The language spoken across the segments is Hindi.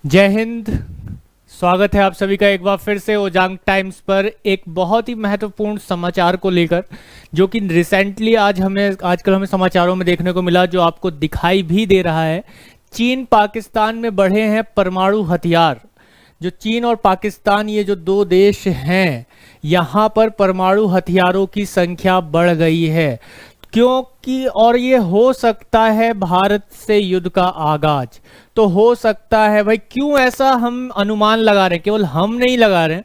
जय हिंद। स्वागत है आप सभी का एक बार फिर से ओजांग टाइम्स पर एक बहुत ही महत्वपूर्ण समाचार को लेकर, जो कि रिसेंटली आजकल हमें समाचारों में देखने को मिला, जो आपको दिखाई भी दे रहा है। चीन पाकिस्तान में बढ़े हैं परमाणु हथियार। जो चीन और पाकिस्तान, ये जो दो देश हैं, यहाँ पर परमाणु हथियारों की संख्या बढ़ गई है। क्योंकि और ये हो सकता है भारत से युद्ध का आगाज। तो हो सकता है भाई, क्यों ऐसा हम अनुमान लगा रहे हैं? केवल हम नहीं लगा रहे हैं,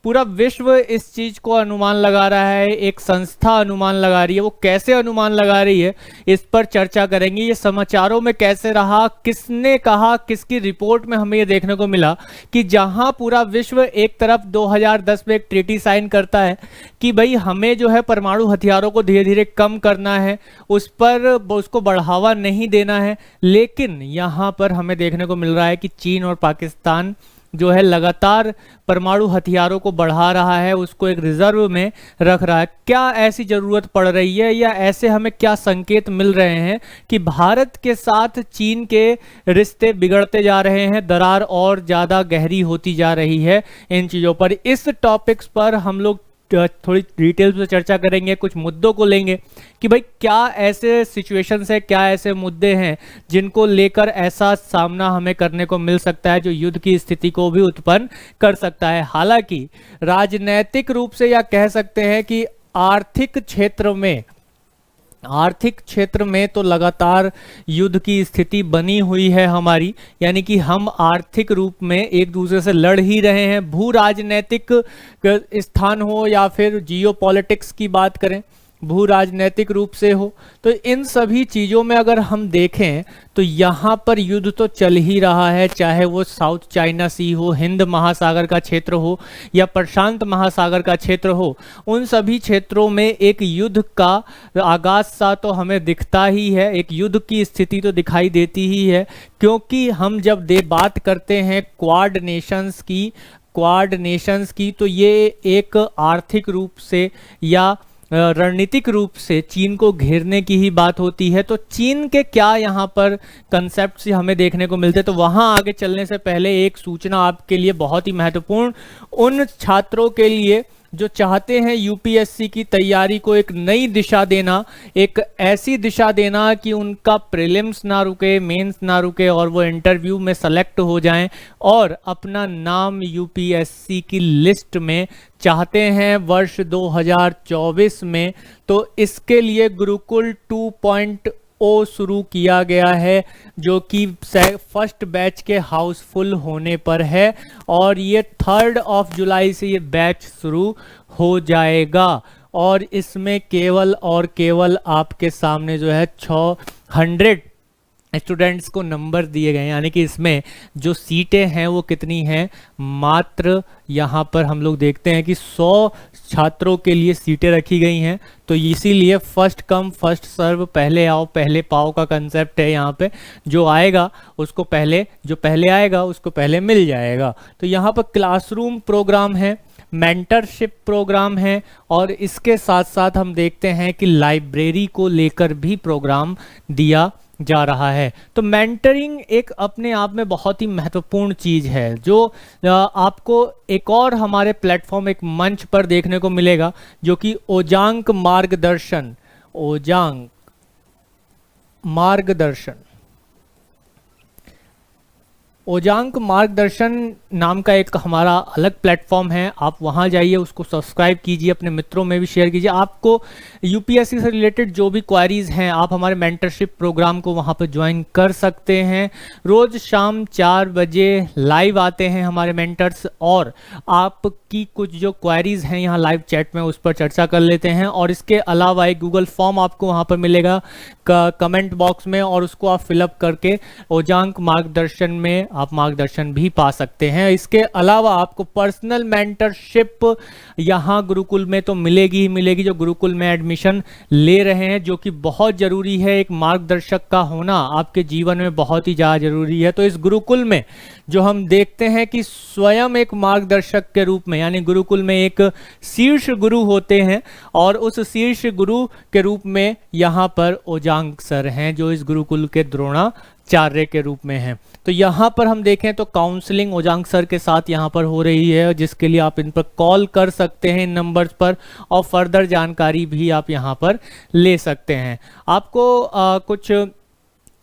पूरा विश्व इस चीज को अनुमान लगा रहा है। एक संस्था अनुमान लगा रही है। वो कैसे अनुमान लगा रही है, इस पर चर्चा करेंगे। ये समाचारों में कैसे रहा, किसने कहा, किसकी रिपोर्ट में हमें ये देखने को मिला कि जहां पूरा विश्व एक तरफ 2010 में एक ट्रीटी साइन करता है कि भाई हमें जो है परमाणु हथियारों को धीरे धीरे कम करना है, उस पर उसको बढ़ावा नहीं देना है, लेकिन यहाँ पर हमें देखने को मिल रहा है कि चीन और पाकिस्तान जो है लगातार परमाणु हथियारों को बढ़ा रहा है, उसको एक रिजर्व में रख रहा है। क्या ऐसी जरूरत पड़ रही है, या ऐसे हमें क्या संकेत मिल रहे हैं कि भारत के साथ चीन के रिश्ते बिगड़ते जा रहे हैं, दरार और ज़्यादा गहरी होती जा रही है? इन चीज़ों पर, इस टॉपिक्स पर हम लोग थोड़ी डिटेल्स में चर्चा करेंगे। कुछ मुद्दों को लेंगे कि भाई क्या ऐसे सिचुएशंस है, क्या ऐसे मुद्दे हैं जिनको लेकर ऐसा सामना हमें करने को मिल सकता है, जो युद्ध की स्थिति को भी उत्पन्न कर सकता है। हालांकि राजनैतिक रूप से, या कह सकते हैं कि आर्थिक क्षेत्र में तो लगातार युद्ध की स्थिति बनी हुई है हमारी, यानी कि हम आर्थिक रूप में एक दूसरे से लड़ ही रहे हैं। भू राजनैतिक स्थान हो या फिर जियो पॉलिटिक्स की बात करें, भू राजनैतिक रूप से हो, तो इन सभी चीज़ों में अगर हम देखें तो यहाँ पर युद्ध तो चल ही रहा है। चाहे वो साउथ चाइना सी हो, हिंद महासागर का क्षेत्र हो, या प्रशांत महासागर का क्षेत्र हो, उन सभी क्षेत्रों में एक युद्ध का आगाज सा तो हमें दिखता ही है। एक युद्ध की स्थिति तो दिखाई देती ही है, क्योंकि हम जब बात करते हैं क्वाड नेशंस की, तो ये एक आर्थिक रूप से या रणनीतिक रूप से चीन को घेरने की ही बात होती है। तो चीन के क्या यहाँ पर कंसेप्ट हमें देखने को मिलते हैं? तो वहाँ आगे चलने से पहले एक सूचना आपके लिए बहुत ही महत्वपूर्ण, उन छात्रों के लिए जो चाहते हैं यूपीएससी की तैयारी को एक नई दिशा देना, एक ऐसी दिशा देना कि उनका प्रीलिम्स ना रुके, मेंस ना रुके, और वो इंटरव्यू में सेलेक्ट हो जाएं और अपना नाम यूपीएससी की लिस्ट में चाहते हैं वर्ष 2024 में। तो इसके लिए गुरुकुल 2.0 शुरू किया गया है, जो कि फर्स्ट बैच के हाउसफुल होने पर है, और ये 3 जुलाई से ये बैच शुरू हो जाएगा। और इसमें केवल और केवल आपके सामने जो है 600 स्टूडेंट्स को नंबर दिए गए हैं, यानी कि इसमें जो सीटें हैं वो कितनी हैं, मात्र यहाँ पर हम लोग देखते हैं कि 100 छात्रों के लिए सीटें रखी गई हैं। तो इसीलिए फर्स्ट कम फर्स्ट सर्व, पहले आओ पहले पाओ का कंसेप्ट है यहाँ पे। जो आएगा उसको पहले, जो पहले आएगा उसको पहले मिल जाएगा। तो यहाँ पर क्लासरूम प्रोग्राम है, मेंटरशिप प्रोग्राम है, और इसके साथ साथ हम देखते हैं कि लाइब्रेरी को लेकर भी प्रोग्राम दिया जा रहा है। तो मेंटरिंग एक अपने आप में बहुत ही महत्वपूर्ण चीज है, जो आपको एक और हमारे प्लेटफॉर्म, एक मंच पर देखने को मिलेगा, जो कि ओजांग मार्गदर्शन नाम का एक हमारा अलग प्लेटफॉर्म है। आप वहां जाइए, उसको सब्सक्राइब कीजिए, अपने मित्रों में भी शेयर कीजिए। आपको यूपीएससी से रिलेटेड जो भी क्वारीज हैं, आप हमारे मेंटरशिप प्रोग्राम को वहां पर ज्वाइन कर सकते हैं। रोज शाम 4 बजे लाइव आते हैं हमारे मेंटर्स, और आपकी कुछ जो क्वारीज हैं यहाँ लाइव चैट में, उस पर चर्चा कर लेते हैं। और इसके अलावा एक गूगल फॉर्म आपको वहां पर मिलेगा कमेंट बॉक्स में, और उसको आप फिलअप करके ओजांग मार्गदर्शन में आप मार्गदर्शन भी पा सकते हैं। इसके अलावा आपको पर्सनल मेंटरशिप यहाँ गुरुकुल में तो मिलेगी ही मिलेगी, जो गुरुकुल में एडमिशन ले रहे हैं, जो कि बहुत जरूरी है। एक मार्गदर्शक का होना आपके जीवन में बहुत ही ज़्यादा जरूरी है। तो इस गुरुकुल में जो हम देखते हैं कि स्वयं एक मार्गदर्शक के रूप में, यानी गुरुकुल में एक शीर्ष गुरु होते हैं, और उस शीर्ष गुरु के रूप में यहाँ पर ओजांग सर हैं, जो इस गुरुकुल के चार्य के रूप में हैं। तो यहाँ पर हम देखें तो काउंसलिंग ओजांग सर के साथ यहाँ पर हो रही है, जिसके लिए आप इन पर कॉल कर सकते हैं इन नंबर्स पर, और फर्दर जानकारी भी आप यहाँ पर ले सकते हैं। आपको कुछ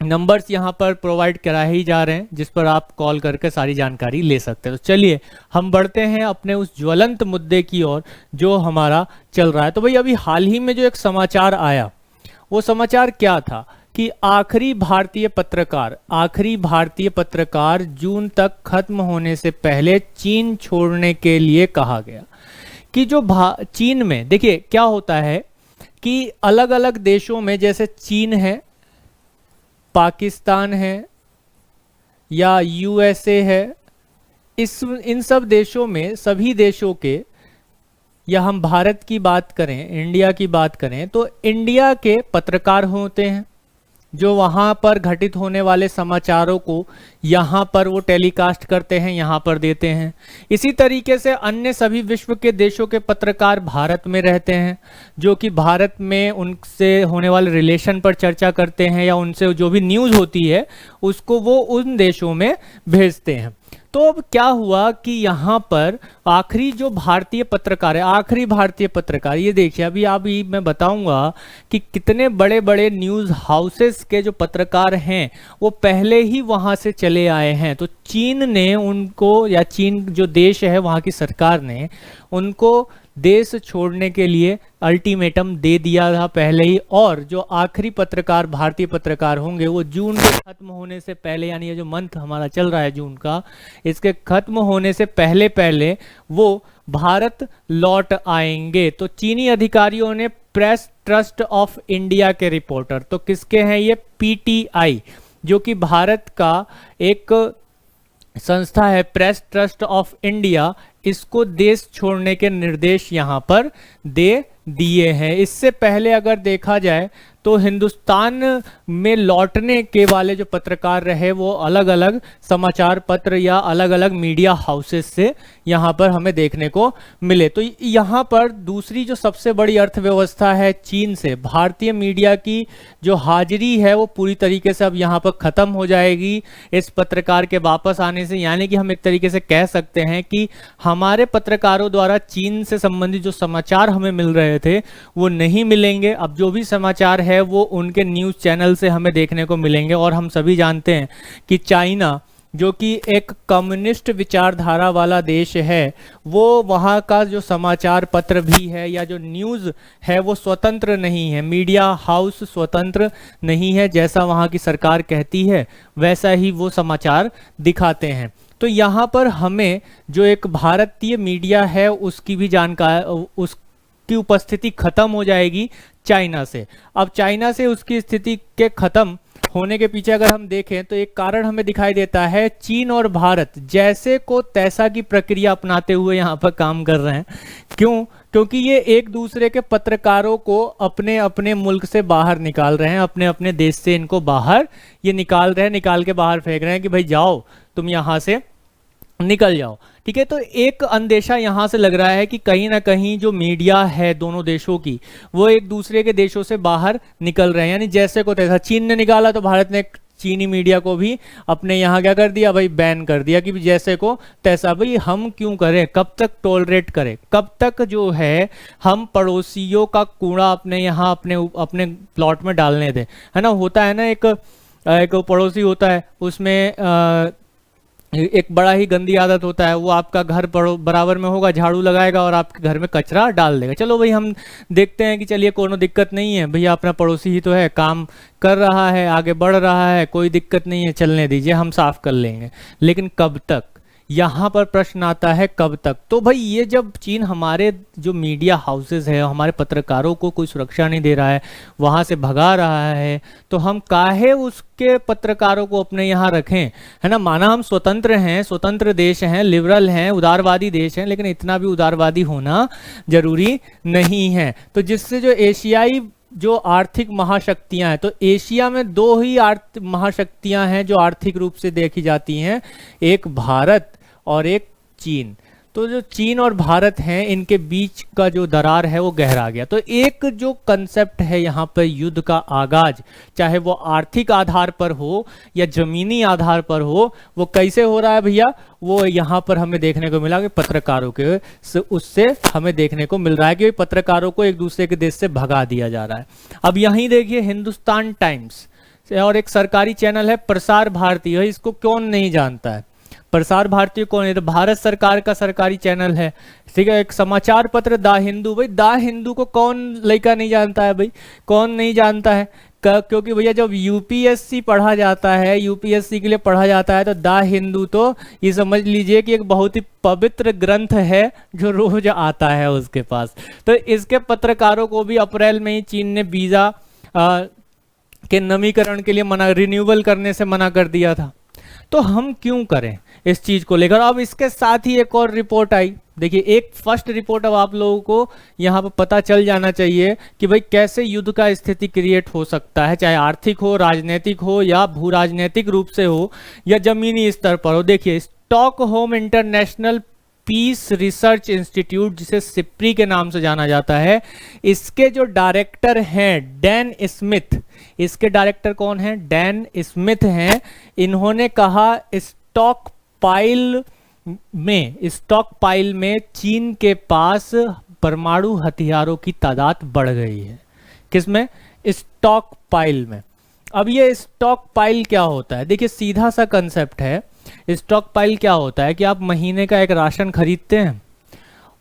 नंबर्स यहाँ पर प्रोवाइड करा ही जा रहे हैं जिस पर आप कॉल करके सारी जानकारी ले सकते हैं। तो चलिए हम बढ़ते हैं अपने उस ज्वलंत मुद्दे की ओर जो हमारा चल रहा है। तो भाई अभी हाल ही में जो एक समाचार आया, वो समाचार क्या था कि आखिरी भारतीय पत्रकार जून तक खत्म होने से पहले चीन छोड़ने के लिए कहा गया। कि जो चीन में देखिए क्या होता है कि अलग अलग देशों में, जैसे चीन है, पाकिस्तान है या यूएसए है, इन सब देशों में, सभी देशों के, या हम भारत की बात करें, इंडिया की बात करें, तो इंडिया के पत्रकार होते हैं जो वहाँ पर घटित होने वाले समाचारों को यहाँ पर वो टेलीकास्ट करते हैं, यहाँ पर देते हैं। इसी तरीके से अन्य सभी विश्व के देशों के पत्रकार भारत में रहते हैं, जो कि भारत में उनसे होने वाले रिलेशन पर चर्चा करते हैं, या उनसे जो भी न्यूज़ होती है उसको वो उन देशों में भेजते हैं। तो अब क्या हुआ कि यहाँ पर आखिरी जो भारतीय पत्रकार है, आखिरी भारतीय पत्रकार, ये देखिए अभी मैं बताऊंगा कि कितने बड़े बड़े न्यूज़ हाउसेस के जो पत्रकार हैं वो पहले ही वहाँ से चले आए हैं। तो चीन ने उनको, या चीन जो देश है वहाँ की सरकार ने उनको देश छोड़ने के लिए अल्टीमेटम दे दिया था पहले ही, और जो आखिरी पत्रकार, भारतीय पत्रकार होंगे वो जून के खत्म होने से पहले, यानी ये जो मंथ हमारा चल रहा है जून का, इसके खत्म होने से पहले पहले वो भारत लौट आएंगे। तो चीनी अधिकारियों ने प्रेस ट्रस्ट ऑफ इंडिया के रिपोर्टर, तो किसके हैं ये, पीटीआई, जो कि भारत का एक संस्था है, प्रेस ट्रस्ट ऑफ इंडिया, इसको देश छोड़ने के निर्देश यहाँ पर दे दिए हैं। इससे पहले अगर देखा जाए तो हिंदुस्तान में लौटने के वाले जो पत्रकार रहे वो अलग अलग समाचार पत्र या अलग अलग मीडिया हाउसेस से यहाँ पर हमें देखने को मिले। तो यहाँ पर दूसरी जो सबसे बड़ी अर्थव्यवस्था है चीन से, भारतीय मीडिया की जो हाजिरी है वो पूरी तरीके से अब यहाँ पर ख़त्म हो जाएगी इस पत्रकार के वापस आने से। यानी कि हम एक तरीके से कह सकते हैं कि हमारे पत्रकारों द्वारा चीन से संबंधित जो समाचार हमें मिल रहे थे वो नहीं मिलेंगे। अब जो भी समाचार है वो उनके न्यूज़ चैनल से हमें देखने को मिलेंगे। और हम सभी जानते हैं कि चाइना, जो कि एक कम्युनिस्ट विचारधारा वाला देश है, वो वहाँ का जो समाचार पत्र भी है या जो न्यूज़ है वो स्वतंत्र नहीं है, मीडिया हाउस स्वतंत्र नहीं है। जैसा वहाँ की सरकार कहती है वैसा ही वो समाचार दिखाते हैं। तो यहाँ पर हमें जो एक भारतीय मीडिया है उसकी भी जानकारी, उसकी उपस्थिति खत्म हो जाएगी चाइना से। अब चाइना से उसकी स्थिति के खत्म होने के पीछे अगर हम देखें तो एक कारण हमें दिखाई देता है, चीन और भारत जैसे को तैसा की प्रक्रिया अपनाते हुए यहाँ पर काम कर रहे हैं। क्यों? क्योंकि ये एक दूसरे के पत्रकारों को अपने अपने मुल्क से बाहर निकाल रहे हैं, अपने अपने देश से इनको बाहर ये निकाल रहे हैं, निकाल के बाहर फेंक रहे हैं कि भाई जाओ तुम यहाँ से निकल जाओ। ठीक है, तो एक अंदेशा यहाँ से लग रहा है कि कहीं ना कहीं जो मीडिया है दोनों देशों की वो एक दूसरे के देशों से बाहर निकल रहे हैं। यानी जैसे को तैसा चीन ने निकाला तो भारत ने चीनी मीडिया को भी अपने यहाँ क्या कर दिया भाई, बैन कर दिया कि जैसे को तैसा। भाई हम क्यों करें, कब तक टॉलरेट करें, कब तक जो है हम पड़ोसियों का कूड़ा अपने यहाँ अपने प्लॉट में डालने दें, है ना। होता है ना, एक पड़ोसी होता है, उसमें एक बड़ा ही गंदी आदत होता है, वो आपका घर बराबर में होगा, झाड़ू लगाएगा और आपके घर में कचरा डाल देगा। चलो भाई हम देखते हैं कि चलिए कोनो दिक्कत नहीं है, भैया अपना पड़ोसी ही तो है, काम कर रहा है, आगे बढ़ रहा है, कोई दिक्कत नहीं है, चलने दीजिए, हम साफ कर लेंगे। लेकिन कब तक, यहाँ पर प्रश्न आता है कब तक। तो भाई ये जब चीन हमारे जो मीडिया हाउसेस है, हमारे पत्रकारों को कोई सुरक्षा नहीं दे रहा है, वहाँ से भगा रहा है, तो हम काहे उसके पत्रकारों को अपने यहाँ रखें, है ना। माना हम स्वतंत्र हैं, स्वतंत्र देश हैं, लिबरल हैं, उदारवादी देश हैं, लेकिन इतना भी उदारवादी होना जरूरी नहीं है। तो जिससे जो एशियाई जो आर्थिक महाशक्तियां हैं, तो एशिया में दो ही महाशक्तियां हैं जो आर्थिक रूप से देखी जाती हैं, एक भारत और एक चीन। तो जो चीन और भारत हैं इनके बीच का जो दरार है वो गहरा गया। तो एक जो कंसेप्ट है यहाँ पर युद्ध का आगाज, चाहे वो आर्थिक आधार पर हो या जमीनी आधार पर हो, वो कैसे हो रहा है भैया, वो यहाँ पर हमें देखने को मिला कि पत्रकारों के उससे हमें देखने को मिल रहा है कि पत्रकारों को एक दूसरे के देश से भगा दिया जा रहा है। अब यहीं देखिए हिंदुस्तान टाइम्स और एक सरकारी चैनल है प्रसार भारती है, इसको कौन नहीं जानता है। प्रसार भारती कौन है, तो भारत सरकार का सरकारी चैनल है, ठीक है। एक समाचार पत्र द हिंदू, भाई द हिंदू को कौन लड़का नहीं जानता है भाई, कौन नहीं जानता है, क्योंकि भैया जब यूपीएससी पढ़ा जाता है, यूपीएससी के लिए पढ़ा जाता है, तो द हिंदू तो ये समझ लीजिए कि एक बहुत ही पवित्र ग्रंथ है जो रोज आता है उसके पास। तो इसके पत्रकारों को भी अप्रैल में ही चीन ने वीजा के नवीकरण के लिए मना, रिन्यूअल करने से मना कर दिया था। तो हम क्यों करें इस चीज को लेकर। अब इसके साथ ही एक और रिपोर्ट आई, देखिए एक फर्स्ट रिपोर्ट अब आप लोगों को यहाँ पर पता चल जाना चाहिए कि भाई कैसे युद्ध का स्थिति क्रिएट हो सकता है, चाहे आर्थिक हो, राजनीतिक हो या भू राजनीतिक रूप से हो या जमीनी स्तर पर हो। देखिए Stockholm International Peace Research Institute, जिसे सिप्री के नाम से जाना जाता है, इसके जो डायरेक्टर हैं डैन स्मिथ, इसके डायरेक्टर कौन हैं, डैन स्मिथ हैं। इन्होंने कहा स्टॉक पाइल में चीन के पास परमाणु हथियारों की तादाद बढ़ गई है। किसमें, स्टॉक पाइल में। अब ये स्टॉक पाइल क्या होता है, देखिए सीधा सा कंसेप्ट है। स्टॉक पाइल क्या होता है कि आप महीने का एक राशन खरीदते हैं,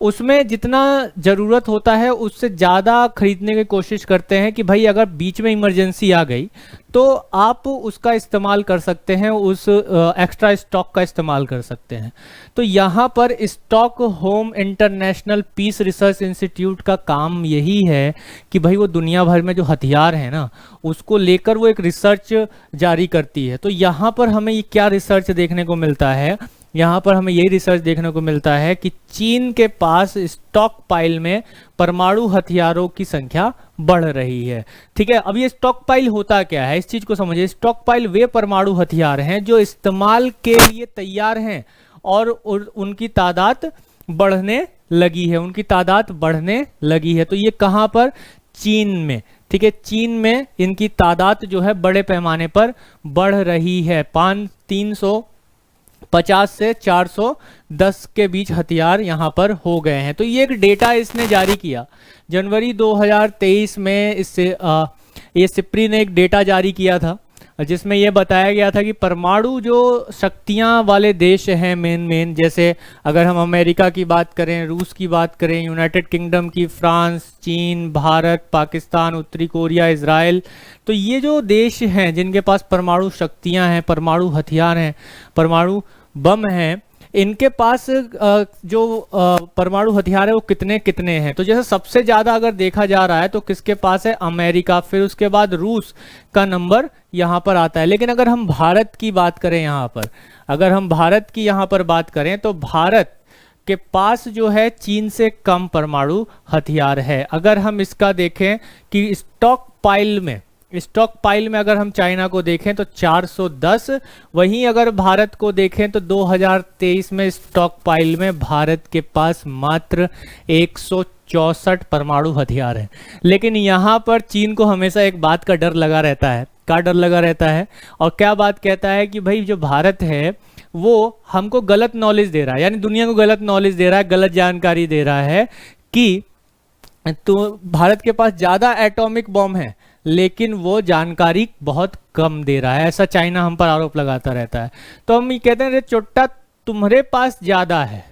उसमें जितना ज़रूरत होता है उससे ज़्यादा खरीदने की कोशिश करते हैं कि भाई अगर बीच में इमरजेंसी आ गई तो आप उसका इस्तेमाल कर सकते हैं, उस एक्स्ट्रा स्टॉक का इस्तेमाल कर सकते हैं। तो यहाँ पर Stockholm International Peace Research Institute का काम यही है कि भाई वो दुनिया भर में जो हथियार है ना उसको लेकर वो एक रिसर्च जारी करती है। तो यहाँ पर हमें ये क्या रिसर्च देखने को मिलता है, यहाँ पर हमें यही रिसर्च देखने को मिलता है कि चीन के पास स्टॉक पाइल में परमाणु हथियारों की संख्या बढ़ रही है। ठीक है, अब ये स्टॉक पाइल होता क्या है, इस चीज को समझिए। स्टॉक पाइल वे परमाणु हथियार हैं जो इस्तेमाल के लिए तैयार हैं और उनकी तादाद बढ़ने लगी है, उनकी तादाद बढ़ने लगी है। तो ये कहाँ पर, चीन में। ठीक है, चीन में इनकी तादाद जो है बड़े पैमाने पर बढ़ रही है। 350 से 410 के बीच हथियार यहाँ पर हो गए हैं। तो ये एक डेटा इसने जारी किया जनवरी 2023 में। इससे ये सिप्री ने एक डेटा जारी किया था जिसमें ये बताया गया था कि परमाणु जो शक्तियाँ वाले देश हैं मेन जैसे अगर हम अमेरिका की बात करें, रूस की बात करें, यूनाइटेड किंगडम की, फ्रांस, चीन, भारत, पाकिस्तान, उत्तरी कोरिया, इजराइल, तो ये जो देश हैं जिनके पास परमाणु शक्तियाँ हैं, परमाणु हथियार हैं, परमाणु बम हैं, इनके पास जो परमाणु हथियार है वो कितने कितने हैं। तो जैसे सबसे ज़्यादा अगर देखा जा रहा है तो किसके पास है, अमेरिका, फिर उसके बाद रूस का नंबर यहाँ पर आता है। लेकिन अगर हम भारत की बात करें, यहाँ पर अगर हम भारत की यहाँ पर बात करें तो भारत के पास जो है चीन से कम परमाणु हथियार है। अगर हम इसका देखें कि स्टॉक पाइल में अगर हम चाइना को देखें तो 410, वहीं अगर भारत को देखें तो 2023 में स्टॉक पाइल में भारत के पास मात्र 164 परमाणु हथियार हैं। लेकिन यहाँ पर चीन को हमेशा एक बात का डर लगा रहता है। क्या डर लगा रहता है और क्या बात कहता है कि भाई जो भारत है वो हमको गलत नॉलेज दे रहा है, यानी दुनिया को गलत नॉलेज दे रहा है, गलत जानकारी दे रहा है कि तो भारत के पास ज़्यादा एटॉमिक बॉम्ब है लेकिन वो जानकारी बहुत कम दे रहा है, ऐसा चाइना हम पर आरोप लगाता रहता है। तो हम ये कहते हैं, चोट्टा तुम्हारे पास ज़्यादा है,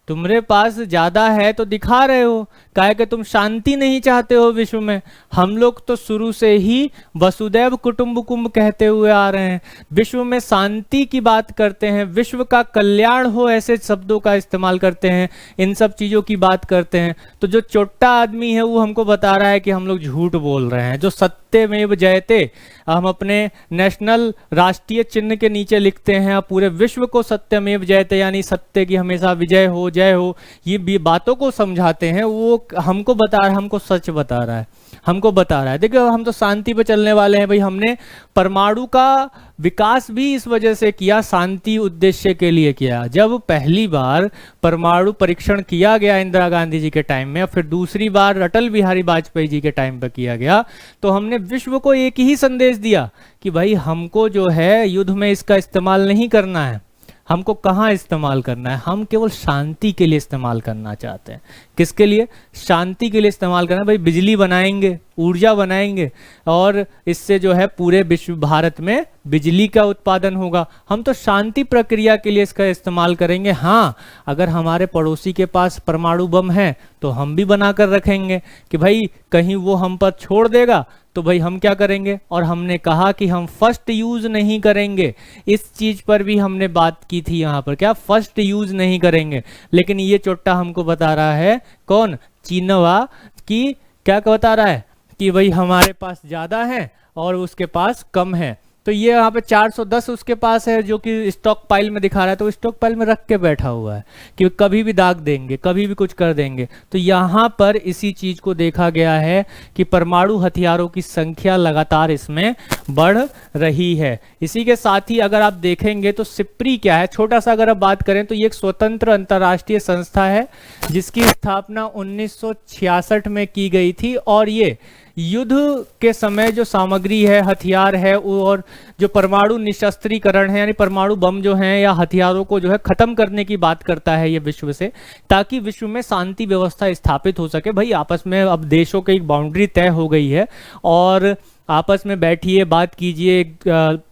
तुम्हारे पास ज़्यादा है तो दिखा रहे हो, काहे कि तुम शांति नहीं चाहते हो विश्व में। हम लोग तो शुरू से ही वसुदैव कुटुंबकम कहते हुए आ रहे हैं, विश्व में शांति की बात करते हैं, विश्व का कल्याण हो ऐसे शब्दों का इस्तेमाल करते हैं, इन सब चीज़ों की बात करते हैं। तो जो छोटा आदमी है वो हमको बता रहा है कि हम लोग झूठ बोल रहे हैं। जो सत्यमेव जयते हम अपने नेशनल राष्ट्रीय चिन्ह के नीचे लिखते हैं, पूरे विश्व को सत्यमेव जयते यानी सत्य की हमेशा विजय हो, जय हो, ये बातों को समझाते हैं, वो हमको बता रहा है, हमको सच बता रहा है, हमको बता रहा है। देखिए हम तो शांति पे चलने वाले हैं भाई, हमने परमाणु का विकास भी इस वजह से किया, शांति उद्देश्य के लिए किया। जब पहली बार परमाणु परीक्षण किया गया इंदिरा गांधी जी के टाइम में, फिर दूसरी बार अटल बिहारी वाजपेयी जी के टाइम पर किया गया, तो हमने विश्व को एक ही संदेश दिया कि भाई हमको जो है युद्ध में इसका इस्तेमाल नहीं करना है। हमको कहाँ इस्तेमाल करना है? हम केवल शांति के लिए इस्तेमाल करना चाहते हैं। किसके लिए? शांति के लिए इस्तेमाल करना है। भाई बिजली बनाएंगे, ऊर्जा बनाएंगे और इससे जो है पूरे विश्व भारत में बिजली का उत्पादन होगा। हम तो शांति प्रक्रिया के लिए इसका इस्तेमाल करेंगे। हाँ, अगर हमारे पड़ोसी के पास परमाणु बम है तो हम भी बना कर रखेंगे कि भाई कहीं वो हम पर छोड़ देगा तो भाई हम क्या करेंगे। और हमने कहा कि हम फर्स्ट यूज नहीं करेंगे। इस चीज पर भी हमने बात की थी यहाँ पर, क्या फर्स्ट यूज नहीं करेंगे। लेकिन ये चोट्टा हमको बता रहा है, कौन? चीनवा, कि क्या बता रहा है कि भाई हमारे पास ज्यादा है और उसके पास कम है। तो ये यहाँ पे 410 उसके पास है जो कि स्टॉक पाइल में दिखा रहा है, तो स्टॉक पाइल में रख के बैठा हुआ है कि कभी भी दाग देंगे, कभी भी कुछ कर देंगे। तो यहाँ पर इसी चीज को देखा गया है कि परमाणु हथियारों की संख्या लगातार इसमें बढ़ रही है। इसी के साथ ही अगर आप देखेंगे तो सिप्री क्या है, छोटा सा अगर आप बात करें तो ये एक स्वतंत्र अंतर्राष्ट्रीय संस्था है जिसकी स्थापना 1966 में की गई थी। और ये युद्ध के समय जो सामग्री है, हथियार है और जो परमाणु निशस्त्रीकरण है, यानी परमाणु बम जो हैं या हथियारों को जो है खत्म करने की बात करता है ये विश्व से, ताकि विश्व में शांति व्यवस्था स्थापित हो सके। भाई आपस में अब देशों की एक बाउंड्री तय हो गई है और आपस में बैठिए, बात कीजिए,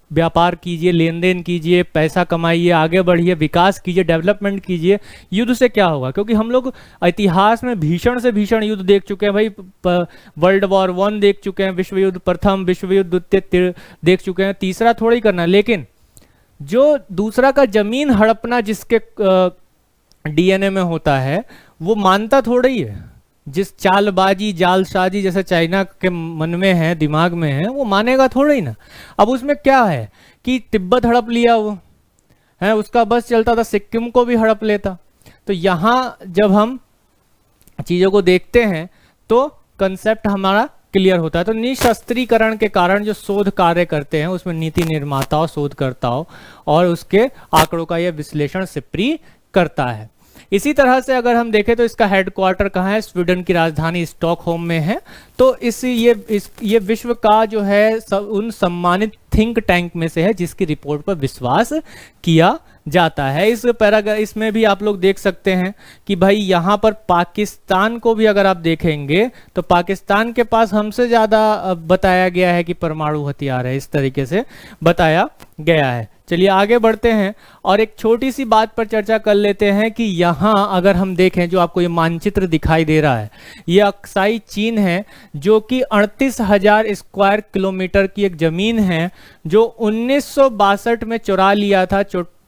व्यापार कीजिए, लेन देन कीजिए, पैसा कमाइए, आगे बढ़िए, विकास कीजिए, डेवलपमेंट कीजिए। युद्ध से क्या होगा? क्योंकि हम लोग इतिहास में भीषण से भीषण युद्ध देख चुके हैं भाई। वर्ल्ड वॉर 1 देख चुके हैं, विश्व युद्ध प्रथम, विश्व युद्ध द्वितीय देख चुके हैं, तीसरा थोड़ा ही करना। लेकिन जो दूसरा का जमीन हड़पना जिसके डीएनए में होता है वो मानता थोड़ा ही है। जिस चालबाजी, जालसाजी जैसे चाइना के मन में है, दिमाग में है, वो मानेगा थोड़ा ही ना। अब उसमें क्या है कि तिब्बत हड़प लिया वो है, उसका बस चलता था, सिक्किम को भी हड़प लेता। तो यहाँ जब हम चीजों को देखते हैं तो कंसेप्ट हमारा क्लियर होता है। तो निशस्त्रीकरण के कारण जो शोध कार्य करते हैं उसमें नीति निर्माताओं, शोधकर्ताओं और उसके आंकड़ों का यह विश्लेषण सिप्री करता है। इसी तरह से अगर हम देखें तो इसका हेडक्वार्टर कहाँ है? स्वीडन की राजधानी स्टॉकहोम में है। तो ये विश्व का जो है उन सम्मानित थिंक टैंक में से है जिसकी रिपोर्ट पर विश्वास किया जाता है। इसमें भी आप लोग देख सकते हैं कि भाई यहाँ पर पाकिस्तान को भी अगर आप देखेंगे तो पाकिस्तान के पास हमसे ज़्यादा बताया गया है कि परमाणु हथियार है, इस तरीके से बताया गया है। चलिए आगे बढ़ते हैं और एक छोटी सी बात पर चर्चा कर लेते हैं कि यहाँ अगर हम देखें, जो आपको ये मानचित्र दिखाई दे रहा है, ये अक्साई चीन है जो कि 38,000 स्क्वायर किलोमीटर की एक जमीन है जो 1962 में चुरा लिया था,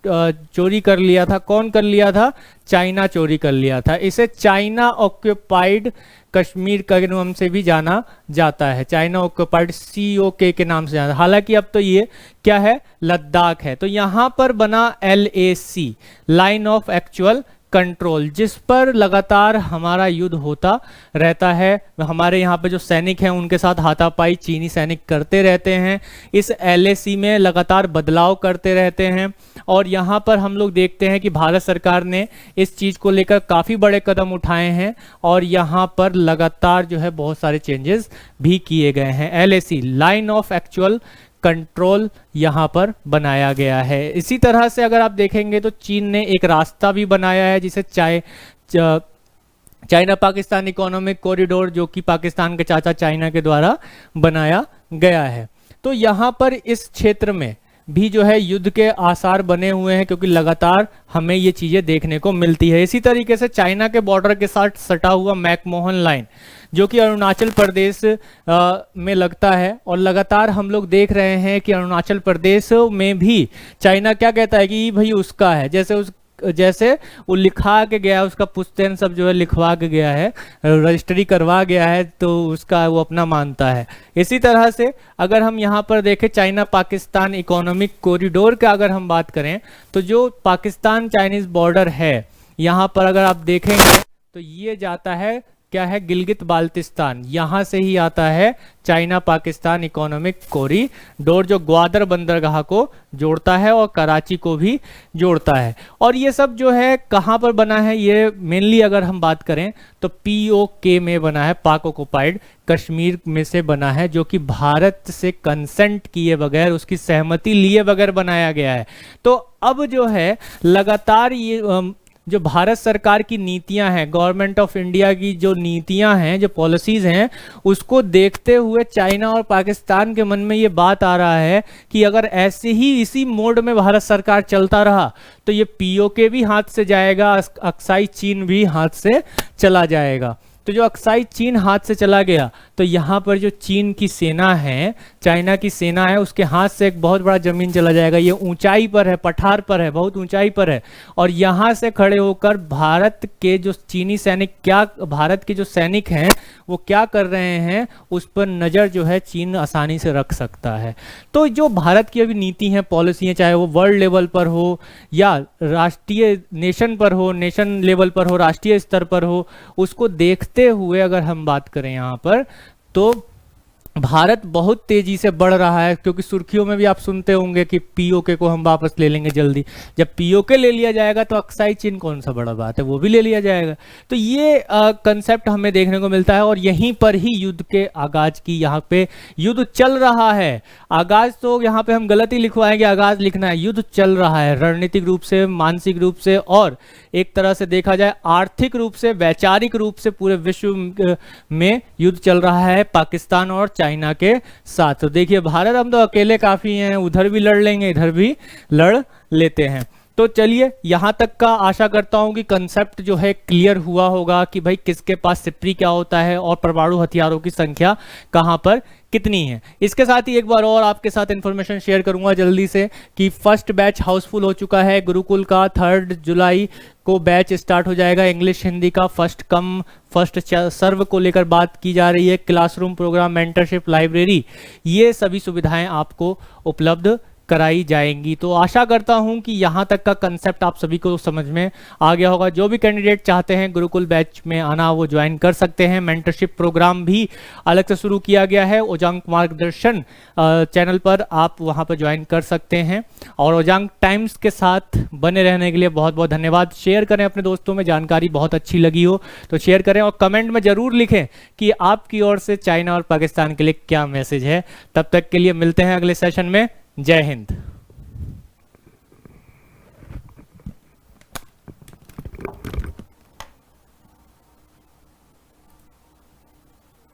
चोरी कर लिया था। कौन कर लिया था? चाइना चोरी कर लिया था। इसे चाइना ऑक्यूपाइड कश्मीर के नाम से भी जाना जाता है, चाइना ऑक्यूपाइड COK के नाम से जाना। हालांकि अब तो ये क्या है? लद्दाख है। तो यहाँ पर बना LAC, line of actual control, जिस पर लगातार हमारा युद्ध होता रहता है। हमारे यहाँ पे जो सैनिक हैं उनके साथ हाथापाई चीनी सैनिक करते रहते हैं, इस LAC में लगातार बदलाव करते रहते हैं। और यहाँ पर हम लोग देखते हैं कि भारत सरकार ने इस चीज़ को लेकर काफ़ी बड़े कदम उठाए हैं और यहाँ पर लगातार जो है बहुत सारे चेंजेस भी किए गए हैं। LAC, line of actual control, यहाँ पर बनाया गया है। इसी तरह से अगर आप देखेंगे तो चीन ने एक रास्ता भी बनाया है जिसे चाइना पाकिस्तान इकोनॉमिक कॉरिडोर, जो कि पाकिस्तान के चाचा चाइना के द्वारा बनाया गया है। तो यहाँ पर इस क्षेत्र में भी जो है युद्ध के आसार बने हुए हैं क्योंकि लगातार हमें ये चीज़ें देखने को मिलती है। इसी तरीके से चाइना के बॉर्डर के साथ सटा हुआ मैकमोहन लाइन जो कि अरुणाचल प्रदेश में लगता है और लगातार हम लोग देख रहे हैं कि अरुणाचल प्रदेश में भी चाइना क्या कहता है कि भाई उसका है, जैसे वो लिखा के गया है, उसका पुश्तैन सब जो है लिखवा के गया है, रजिस्ट्री करवा गया है, तो उसका वो अपना मानता है। इसी तरह से अगर हम यहाँ पर देखें चाइना पाकिस्तान इकोनॉमिक कॉरिडोर का अगर हम बात करें तो जो पाकिस्तान चाइनीज बॉर्डर है यहाँ पर अगर आप देखेंगे तो ये जाता है क्या है, गिलगित बाल्टिस्तान, यहाँ से ही आता है चाइना पाकिस्तान इकोनॉमिक कॉरिडोर, जो ग्वादर बंदरगाह को जोड़ता है और कराची को भी जोड़ता है। और ये सब जो है कहाँ पर बना है, ये मेनली अगर हम बात करें तो POK में बना है, पाक ऑक्युपाइड कश्मीर में से बना है, जो कि भारत से कंसेंट किए बगैर, उसकी सहमति लिए बगैर बनाया गया है। तो अब जो है लगातार ये जो भारत सरकार की नीतियां हैं, गवर्नमेंट ऑफ इंडिया की जो नीतियां हैं, जो पॉलिसीज हैं, उसको देखते हुए चाइना और पाकिस्तान के मन में ये बात आ रहा है कि अगर ऐसे ही इसी मोड में भारत सरकार चलता रहा तो ये POK भी हाथ से जाएगा, अक्साई चीन भी हाथ से चला जाएगा। तो जो अक्साई चीन हाथ से चला गया तो यहाँ पर जो चीन की सेना है, चाइना की सेना है, उसके हाथ से एक बहुत बड़ा जमीन चला जाएगा। ये ऊंचाई पर है, पठार पर है, बहुत ऊंचाई पर है, और यहाँ से खड़े होकर भारत के जो चीनी सैनिक, क्या भारत के जो सैनिक हैं वो क्या कर रहे हैं उस पर नज़र जो है चीन आसानी से रख सकता है। तो जो भारत की अभी नीति है, पॉलिसी है, चाहे वो वर्ल्ड लेवल पर हो या राष्ट्रीय नेशन पर हो, नेशन लेवल पर हो, राष्ट्रीय स्तर पर हो, उसको देखते हुए अगर हम बात करें यहाँ पर तो भारत बहुत तेजी से बढ़ रहा है, क्योंकि सुर्खियों में भी आप सुनते होंगे कि POK को हम वापस ले लेंगे जल्दी। जब POK ले लिया जाएगा तो अक्साई चीन कौन सा बड़ा बात है, वो भी ले लिया जाएगा। तो ये कंसेप्ट हमें देखने को मिलता है, और यहीं पर ही युद्ध के आगाज की, यहाँ पे युद्ध चल रहा है। आगाज तो यहाँ पे हम गलत ही लिखवाएंगे, आगाज लिखना है, युद्ध चल रहा है रणनीतिक रूप से, मानसिक रूप से, और एक तरह से देखा जाए आर्थिक रूप से, वैचारिक रूप से पूरे विश्व में युद्ध चल रहा है पाकिस्तान और चाइना के साथ। तो देखिए भारत, हम तो अकेले काफी हैं, उधर भी लड़ लेंगे, इधर भी लड़ लेते हैं। तो चलिए यहाँ तक का आशा करता हूँ कि कंसेप्ट जो है क्लियर हुआ होगा कि भाई किसके पास सिप्री क्या होता है और परमाणु हथियारों की संख्या कहाँ पर कितनी है। इसके साथ ही एक बार और आपके साथ इन्फॉर्मेशन शेयर करूंगा जल्दी से कि फर्स्ट बैच हाउसफुल हो चुका है गुरुकुल का। 3 जुलाई को बैच स्टार्ट हो जाएगा। इंग्लिश हिंदी का फर्स्ट कम फर्स्ट सर्व को लेकर बात की जा रही है। क्लासरूम प्रोग्राम, मेंटरशिप, लाइब्रेरी, ये सभी सुविधाएं आपको उपलब्ध कराई जाएंगी। तो आशा करता हूं कि यहां तक का कंसेप्ट आप सभी को समझ में आ गया होगा। जो भी कैंडिडेट चाहते हैं गुरुकुल बैच में आना वो ज्वाइन कर सकते हैं। मेंटरशिप प्रोग्राम भी अलग से शुरू किया गया है ओजांग मार्गदर्शन चैनल पर, आप वहां पर ज्वाइन कर सकते हैं। और ओजांग टाइम्स के साथ बने रहने के लिए बहुत बहुत धन्यवाद। शेयर करें अपने दोस्तों में, जानकारी बहुत अच्छी लगी हो तो शेयर करें, और कमेंट में जरूर लिखें कि आपकी ओर से चाइना और पाकिस्तान के लिए क्या मैसेज है। तब तक के लिए मिलते हैं अगले सेशन में। जय हिंद।